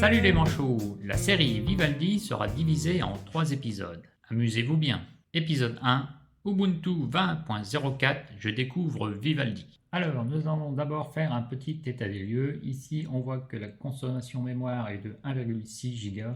Salut les manchots! La série Vivaldi sera divisée en 3 épisodes. Amusez-vous bien. Épisode 1, Ubuntu 20.04, je découvre Vivaldi. Alors, nous allons d'abord faire un petit état des lieux. Ici, on voit que la consommation mémoire est de 1,6 Go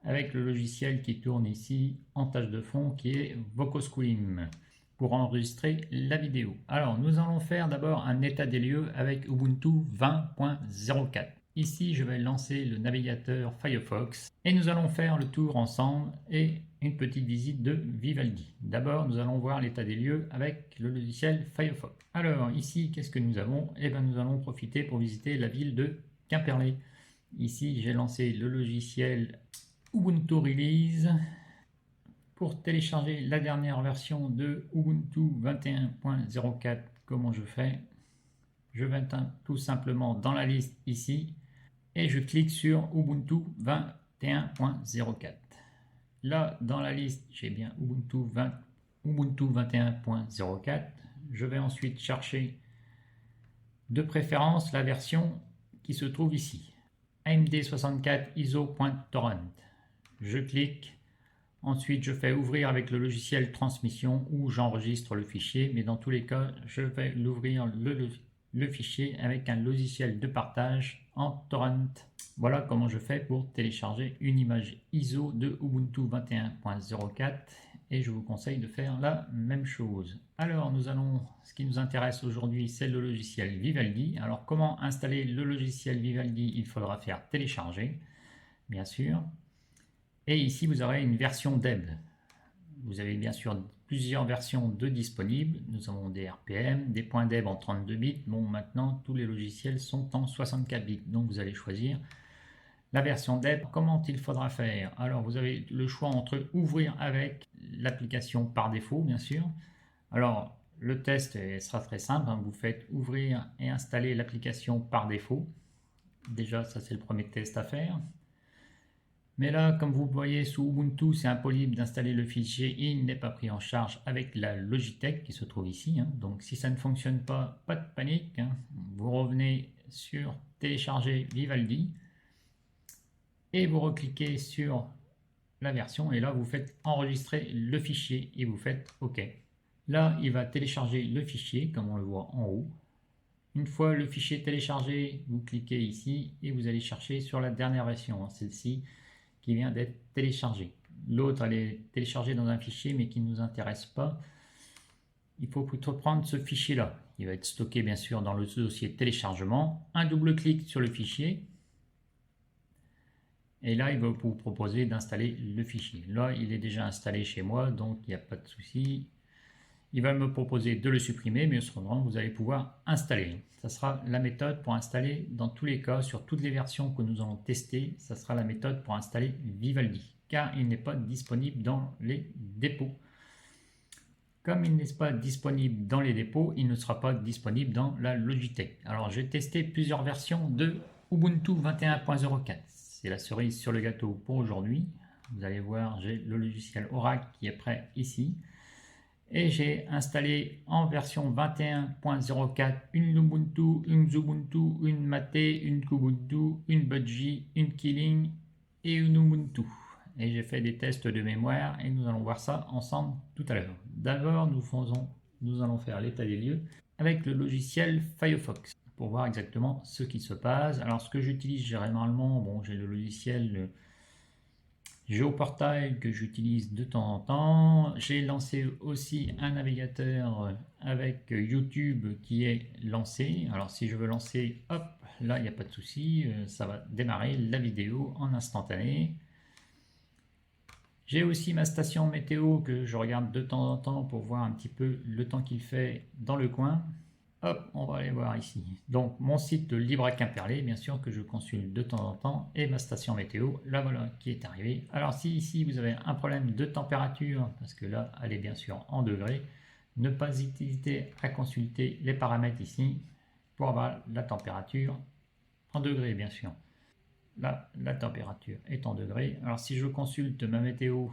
avec le logiciel qui tourne ici en tâche de fond qui est Vocosquim pour enregistrer la vidéo. Alors, nous allons faire d'abord un état des lieux avec Ubuntu 20.04. Ici, je vais lancer le navigateur Firefox et nous allons faire le tour ensemble et une petite visite de Vivaldi. D'abord, nous allons voir l'état des lieux avec le logiciel Firefox. Alors, ici, qu'est-ce que nous avons? Eh bien, nous allons profiter pour visiter la ville de Quimperlé. Ici, j'ai lancé le logiciel Ubuntu Release pour télécharger la dernière version de Ubuntu 21.04. Comment je fais? Je vais tout simplement dans la liste ici et je clique sur Ubuntu 21.04. Là, dans la liste, j'ai bien Ubuntu 21.04. Je vais ensuite chercher de préférence la version qui se trouve ici, AMD64 ISO.torrent. Je clique, ensuite je fais ouvrir avec le logiciel transmission où j'enregistre le fichier, mais dans tous les cas, je vais l'ouvrir le fichier avec un logiciel de partage en torrent. Voilà comment je fais pour télécharger une image ISO de Ubuntu 21.04 et je vous conseille de faire la même chose. Alors ce qui nous intéresse aujourd'hui, c'est le logiciel Vivaldi. Alors comment installer le logiciel Vivaldi? Il faudra faire télécharger, bien sûr. Et ici vous aurez une version DEB. Vous avez bien sûr plusieurs versions de disponibles. Nous avons des RPM, des points DEB en 32 bits. Bon, maintenant tous les logiciels sont en 64 bits. Donc vous allez choisir la version DEB. Comment il faudra faire? Alors vous avez le choix entre ouvrir avec l'application par défaut, bien sûr. Alors le test sera très simple. Vous faites ouvrir et installer l'application par défaut. Déjà, ça c'est le premier test à faire. Mais là, comme vous voyez, sous Ubuntu, c'est impossible d'installer le fichier. Il n'est pas pris en charge avec la Logitech qui se trouve ici. Donc, si ça ne fonctionne pas, pas de panique. Vous revenez sur télécharger Vivaldi et vous recliquez sur la version et là, vous faites enregistrer le fichier et vous faites OK. Là, il va télécharger le fichier comme on le voit en haut. Une fois le fichier téléchargé, vous cliquez ici et vous allez chercher sur la dernière version, celle-ci, qui vient d'être téléchargée. L'autre, elle est téléchargée dans un fichier mais qui ne nous intéresse pas. Il faut plutôt prendre ce fichier-là. Il va être stocké bien sûr dans le dossier téléchargement. Un double clic sur le fichier. Et là, il va vous proposer d'installer le fichier. Là, il est déjà installé chez moi, donc il n'y a pas de souci. Il va me proposer de le supprimer, mais cependant, vous allez pouvoir installer. Ça sera la méthode pour installer dans tous les cas, sur toutes les versions que nous allons tester, ça sera la méthode pour installer Vivaldi, car il n'est pas disponible dans les dépôts. Comme il n'est pas disponible dans les dépôts, il ne sera pas disponible dans la Logitech. Alors, j'ai testé plusieurs versions de Ubuntu 21.04. C'est la cerise sur le gâteau pour aujourd'hui. Vous allez voir, j'ai le logiciel Oracle qui est prêt ici. Et j'ai installé en version 21.04 une Lubuntu, une Xubuntu, une Mate, une Kubuntu, une Budgie, une Killing et une Ubuntu. Et j'ai fait des tests de mémoire et nous allons voir ça ensemble tout à l'heure. D'abord, nous allons faire l'état des lieux avec le logiciel Firefox pour voir exactement ce qui se passe. Alors, ce que j'utilise généralement, j'ai le logiciel GeoPortal que j'utilise de temps en temps. J'ai lancé aussi un navigateur avec YouTube qui est lancé. Alors si je veux lancer, hop, là il n'y a pas de souci, ça va démarrer la vidéo en instantané. J'ai aussi ma station météo que je regarde de temps en temps pour voir un petit peu le temps qu'il fait dans le coin. Hop, on va aller voir ici. Donc mon site libre à Quimperlé, bien sûr, que je consulte de temps en temps, et ma station météo, là voilà, qui est arrivée. Alors si ici vous avez un problème de température, parce que là elle est bien sûr en degrés, ne pas hésiter à consulter les paramètres ici pour avoir la température en degrés, bien sûr. Là, la température est en degrés. Alors si je consulte ma météo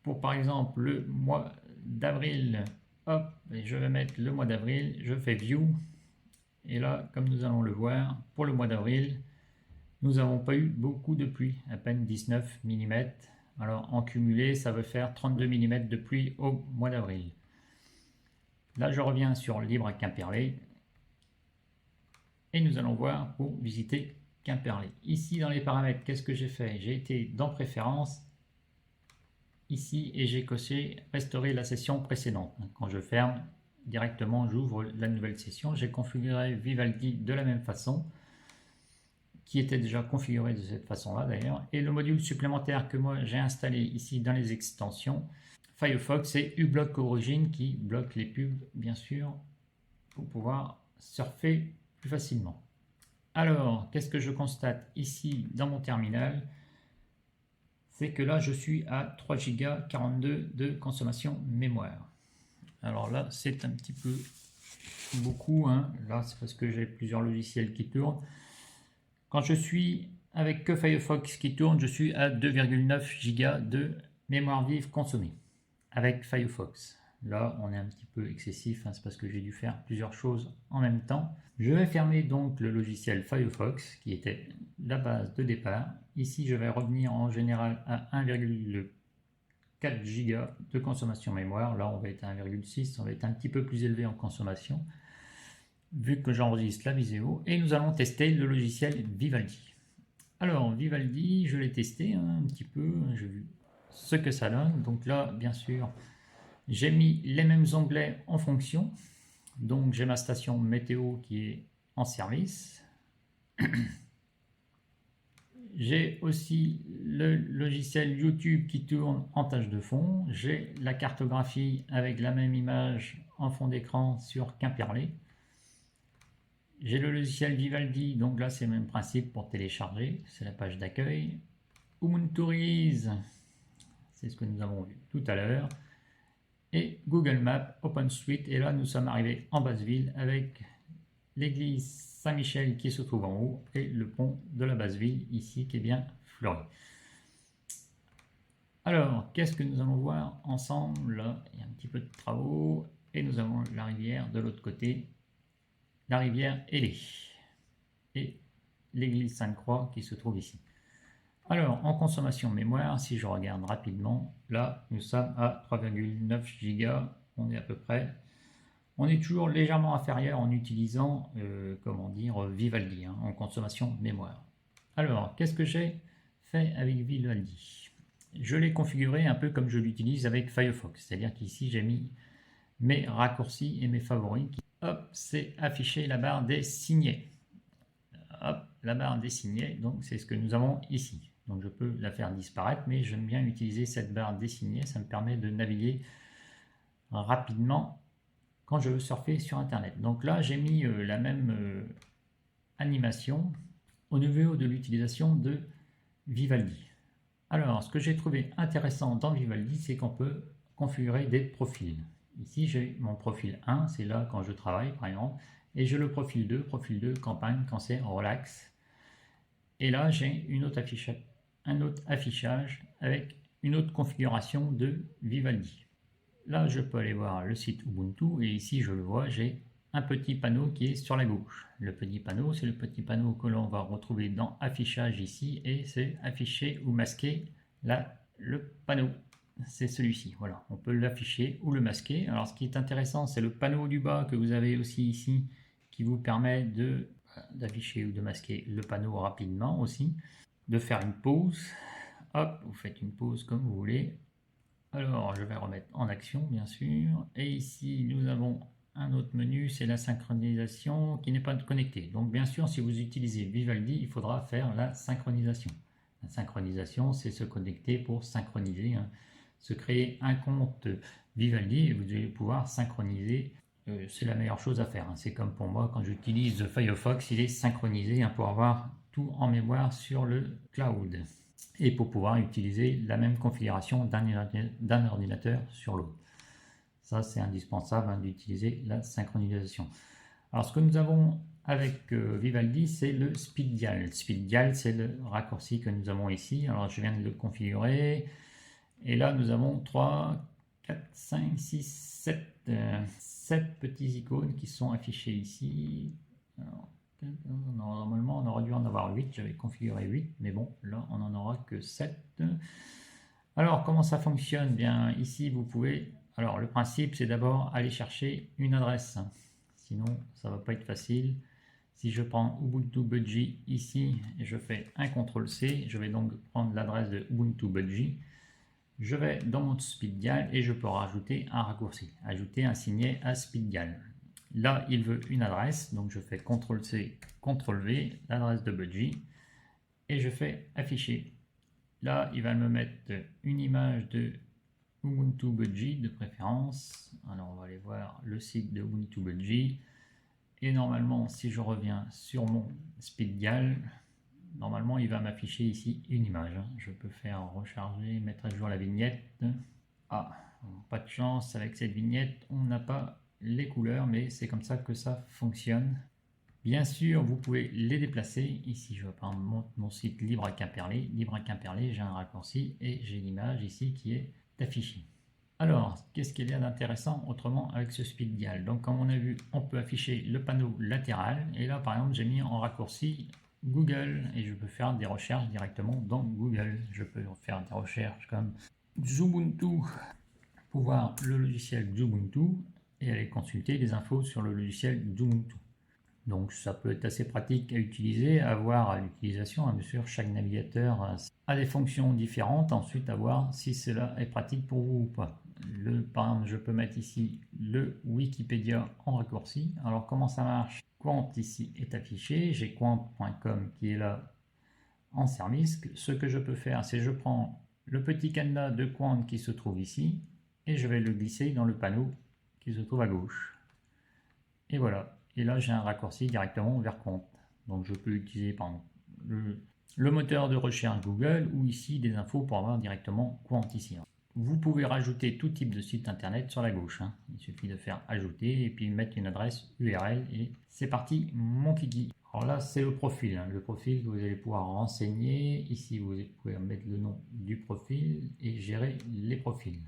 pour par exemple le mois d'avril, hop, et je vais mettre le mois d'avril, je fais View, et là, comme nous allons le voir, pour le mois d'avril, nous n'avons pas eu beaucoup de pluie, à peine 19 mm. Alors en cumulé, ça veut faire 32 mm de pluie au mois d'avril. Là, je reviens sur Libre à Quimperlé et nous allons voir pour visiter Quimperlé. Ici, dans les paramètres, qu'est-ce que j'ai fait? J'ai été dans Préférences, ici, et j'ai coché Restaurer la session précédente. Quand je ferme, directement, j'ouvre la nouvelle session. J'ai configuré Vivaldi de la même façon, qui était déjà configuré de cette façon-là d'ailleurs. Et le module supplémentaire que moi j'ai installé ici dans les extensions Firefox, c'est uBlock Origin qui bloque les pubs, bien sûr, pour pouvoir surfer plus facilement. Alors, qu'est-ce que je constate ici dans mon terminal? C'est que là, je suis à 3 Go 42 de consommation mémoire. Alors là, c'est un petit peu beaucoup, hein. Là, c'est parce que j'ai plusieurs logiciels qui tournent. Quand je suis avec que Firefox qui tourne, je suis à 2,9 Go de mémoire vive consommée avec Firefox. Là, on est un petit peu excessif, hein, c'est parce que j'ai dû faire plusieurs choses en même temps. Je vais fermer donc le logiciel Firefox qui était la base de départ. Ici, je vais revenir en général à 1,4 Go de consommation mémoire. Là, on va être à 1,6, on va être un petit peu plus élevé en consommation vu que j'enregistre la vidéo, et nous allons tester le logiciel Vivaldi. Alors Vivaldi, je l'ai testé un petit peu, j'ai vu ce que ça donne. Donc là, bien sûr, j'ai mis les mêmes onglets en fonction. Donc j'ai ma station météo qui est en service. J'ai aussi le logiciel YouTube qui tourne en tâche de fond. J'ai la cartographie avec la même image en fond d'écran sur Quimperlé. J'ai le logiciel Vivaldi, donc là c'est le même principe pour télécharger, c'est la page d'accueil. Ubunturise, c'est ce que nous avons vu tout à l'heure. Et Google Maps, OpenStreet, et là nous sommes arrivés en Basse-Ville avec l'église Saint-Michel qui se trouve en haut et le pont de la Basse-Ville ici qui est bien fleuri. Alors, qu'est-ce que nous allons voir ensemble? Là, il y a un petit peu de travaux et nous avons la rivière de l'autre côté. La rivière Hellé et l'église Sainte-Croix qui se trouve ici. Alors, en consommation mémoire, si je regarde rapidement, là, nous sommes à 3,9 Go, on est à peu près, on est toujours légèrement inférieur en utilisant, comment dire, Vivaldi, hein, en consommation mémoire. Alors, qu'est-ce que j'ai fait avec Vivaldi? Je l'ai configuré un peu comme je l'utilise avec Firefox, c'est-à-dire qu'ici, j'ai mis mes raccourcis et mes favoris. Hop, c'est afficher la barre des signets. Hop, la barre des signets, donc c'est ce que nous avons ici. Donc je peux la faire disparaître, mais j'aime bien utiliser cette barre des signets, ça me permet de naviguer rapidement quand je veux surfer sur Internet. Donc là, j'ai mis la même animation au niveau de l'utilisation de Vivaldi. Alors, ce que j'ai trouvé intéressant dans Vivaldi, c'est qu'on peut configurer des profils. Ici, j'ai mon profil 1, c'est là quand je travaille, par exemple, et j'ai le profil 2 campagne, quand c'est relax. Et là, j'ai un autre affichage avec une autre configuration de Vivaldi. Là, je peux aller voir le site Ubuntu, et ici, je le vois, j'ai un petit panneau qui est sur la gauche. Le petit panneau, c'est le petit panneau que l'on va retrouver dans Affichage ici, et c'est afficher ou masquer là, le panneau. C'est celui-ci, voilà, on peut l'afficher ou le masquer. Alors ce qui est intéressant, c'est le panneau du bas que vous avez aussi ici, qui vous permet d'afficher ou de masquer le panneau rapidement aussi, de faire une pause. Hop, vous faites une pause comme vous voulez. Alors je vais remettre en action bien sûr, et ici nous avons un autre menu, c'est la synchronisation qui n'est pas connectée. Donc bien sûr, si vous utilisez Vivaldi, il faudra faire la synchronisation. La synchronisation, c'est se connecter pour synchroniser, hein, se créer un compte Vivaldi et vous allez pouvoir synchroniser. C'est la meilleure chose à faire, hein. C'est comme pour moi, quand j'utilise Firefox, il est synchronisé, hein, pour avoir tout en mémoire sur le cloud et pour pouvoir utiliser la même configuration d'un ordinateur sur l'autre. Ça, c'est indispensable, hein, d'utiliser la synchronisation. Alors, ce que nous avons avec Vivaldi, c'est le Speed Dial. Speed Dial, c'est le raccourci que nous avons ici. Alors, je viens de le configurer. Et là, nous avons 3, 4, 5, 6, 7 petites icônes qui sont affichées ici. Alors, Normalement, on aurait dû en avoir 8. J'avais configuré 8, mais bon, là, on n'en aura que 7. Alors, comment ça fonctionne? Bien, ici, vous pouvez... Alors, le principe, c'est d'abord aller chercher une adresse. Sinon, ça ne va pas être facile. Si je prends Ubuntu Budgie ici, et je fais un CTRL-C, je vais donc prendre l'adresse de Ubuntu Budgie. Je vais dans mon SpeedDial et je peux rajouter un raccourci, ajouter un signet à SpeedDial. Là, il veut une adresse, donc je fais CTRL-C, CTRL-V, l'adresse de Budgie, et je fais afficher. Là, il va me mettre une image de Ubuntu Budgie de préférence. Alors, on va aller voir le site de Ubuntu Budgie. Et normalement, si je reviens sur mon SpeedDial, normalement, il va m'afficher ici une image. Je peux faire recharger, mettre à jour la vignette. Ah, pas de chance, avec cette vignette, on n'a pas les couleurs, mais c'est comme ça que ça fonctionne. Bien sûr, vous pouvez les déplacer. Ici, je vais prendre mon site Libre à Quimperlé. Libre à Quimperlé, j'ai un raccourci et j'ai l'image ici qui est affichée. Alors, qu'est-ce qu'il y a d'intéressant autrement avec ce SpeedDial? Donc, comme on a vu, on peut afficher le panneau latéral. Et là, par exemple, j'ai mis en raccourci Google et je peux faire des recherches directement dans Google. Je peux faire des recherches comme Xubuntu pour voir le logiciel Xubuntu et aller consulter les infos sur le logiciel Xubuntu. Donc ça peut être assez pratique à utiliser, à voir à l'utilisation. Bien sûr, chaque navigateur a des fonctions différentes. Ensuite, à voir si cela est pratique pour vous ou pas. Par exemple, je peux mettre ici le Wikipédia en raccourci. Alors comment ça marche? Quant ici est affiché. J'ai quant.com qui est là en service. Ce que je peux faire, c'est je prends le petit cadenas de Quant qui se trouve ici et je vais le glisser dans le panneau qui se trouve à gauche. Et voilà. Et là, j'ai un raccourci directement vers Quant. Donc, je peux utiliser par exemple le moteur de recherche Google ou ici des infos pour avoir directement Quant ici. Vous pouvez rajouter tout type de site internet sur la gauche. Il suffit de faire ajouter et puis mettre une adresse URL et c'est parti, mon kiki. Alors là, c'est le profil. Le profil que vous allez pouvoir renseigner. Ici, vous pouvez mettre le nom du profil et gérer les profils.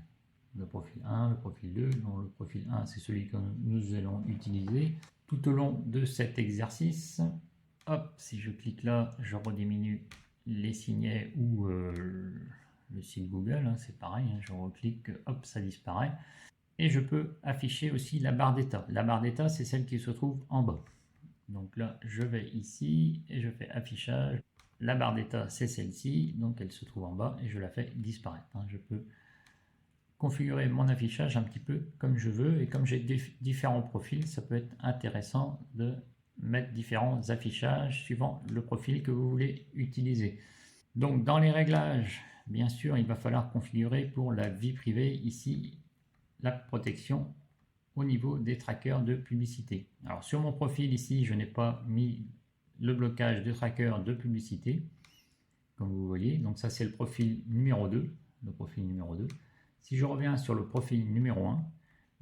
Le profil 1, le profil 2. Non, le profil 1, c'est celui que nous allons utiliser tout au long de cet exercice. Hop, si je clique là, je rediminue les signets ou le site Google, c'est pareil, je reclique, hop, ça disparaît. Et je peux afficher aussi la barre d'état. La barre d'état, c'est celle qui se trouve en bas. Donc là, je vais ici et je fais affichage. La barre d'état, c'est celle-ci, donc elle se trouve en bas et je la fais disparaître. Je peux configurer mon affichage un petit peu comme je veux et comme j'ai différents profils, ça peut être intéressant de mettre différents affichages suivant le profil que vous voulez utiliser. Donc dans les réglages, bien sûr, il va falloir configurer pour la vie privée ici la protection au niveau des trackers de publicité. Alors sur mon profil ici, je n'ai pas mis le blocage de trackers de publicité comme vous voyez. Donc ça c'est le profil numéro 2, le profil numéro 2. Si je reviens sur le profil numéro 1,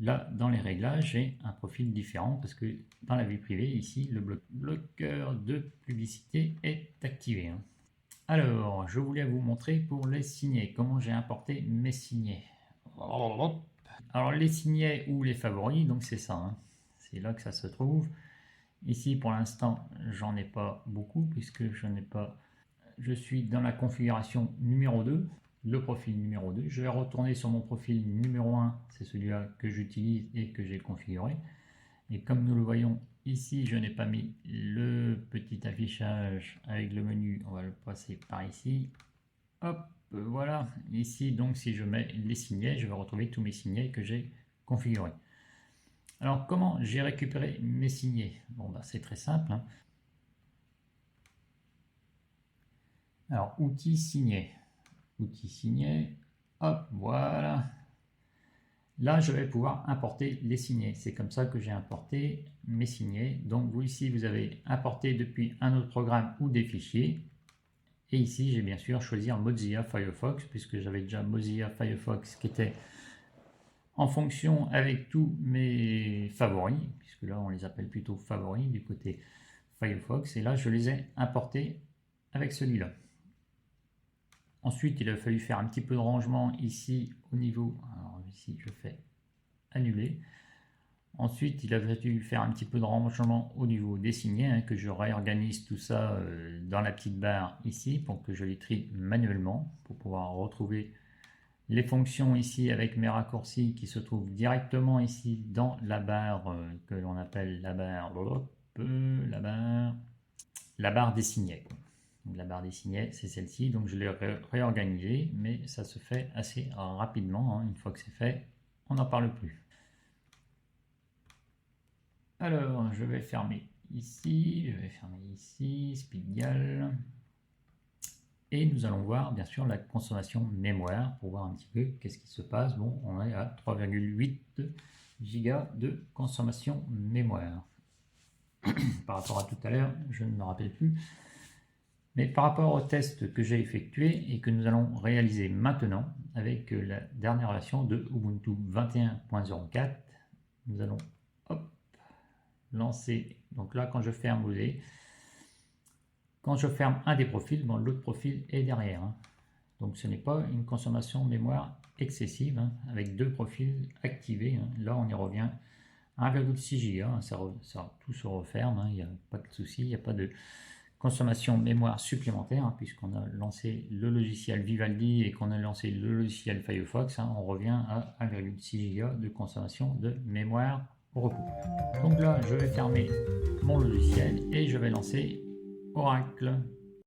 là, dans les réglages, j'ai un profil différent parce que dans la vie privée, ici, le bloqueur de publicité est activé. Alors, je voulais vous montrer pour les signets, comment j'ai importé mes signets. Alors, les signets ou les favoris, donc c'est ça. C'est là que ça se trouve. Ici, pour l'instant, j'en ai pas beaucoup puisque je suis dans la configuration numéro 2. Le profil numéro 2. Je vais retourner sur mon profil numéro 1, c'est celui-là que j'utilise et que j'ai configuré. Et comme nous le voyons ici, je n'ai pas mis le petit affichage avec le menu, on va le passer par ici. Hop, voilà. Ici, donc, si je mets les signets, je vais retrouver tous mes signets que j'ai configurés. Alors, comment j'ai récupéré mes signets? Bon, c'est très simple. Alors, outils signés. Outils signés, hop, voilà. Là, je vais pouvoir importer les signets. C'est comme ça que j'ai importé mes signets. Donc, vous ici, vous avez importé depuis un autre programme ou des fichiers. Et ici, j'ai bien sûr choisi Mozilla Firefox, puisque j'avais déjà Mozilla Firefox qui était en fonction avec tous mes favoris, puisque là, on les appelle plutôt favoris du côté Firefox. Et là, je les ai importés avec celui-là. Ensuite, il a fallu faire un petit peu de rangement ici au niveau. Alors ici, je fais annuler. Ensuite, il a fallu faire un petit peu de rangement au niveau des signets, hein, que je réorganise tout ça dans la petite barre ici pour que je les trie manuellement pour pouvoir retrouver les fonctions ici avec mes raccourcis qui se trouvent directement ici dans la barre que l'on appelle la barre, la barre des signets. Donc, la barre des signets, c'est celle-ci, donc je l'ai réorganisée, mais ça se fait assez rapidement, hein. Une fois que c'est fait, on n'en parle plus. Alors, je vais fermer ici, Spigal. Et nous allons voir bien sûr la consommation mémoire pour voir un petit peu qu'est-ce qui se passe. Bon, on est à 3,8 gigas de consommation mémoire. Par rapport à tout à l'heure, je ne me rappelle plus. Mais par rapport au test que j'ai effectué et que nous allons réaliser maintenant avec la dernière version de Ubuntu 21.04, nous allons lancer. Donc là, quand je ferme, vous voyez, quand je ferme un des profils, bon, l'autre profil est derrière, hein. Donc ce n'est pas une consommation mémoire excessive, hein, avec deux profils activés, hein. Là, on y revient 1,6 Go, hein, ça tout se referme, hein, il n'y a pas de souci, il n'y a pas de consommation mémoire supplémentaire, hein, puisqu'on a lancé le logiciel Vivaldi et qu'on a lancé le logiciel Firefox, hein, on revient à 1,6 Go de consommation de mémoire au repos. Donc là, je vais fermer mon logiciel et je vais lancer Oracle.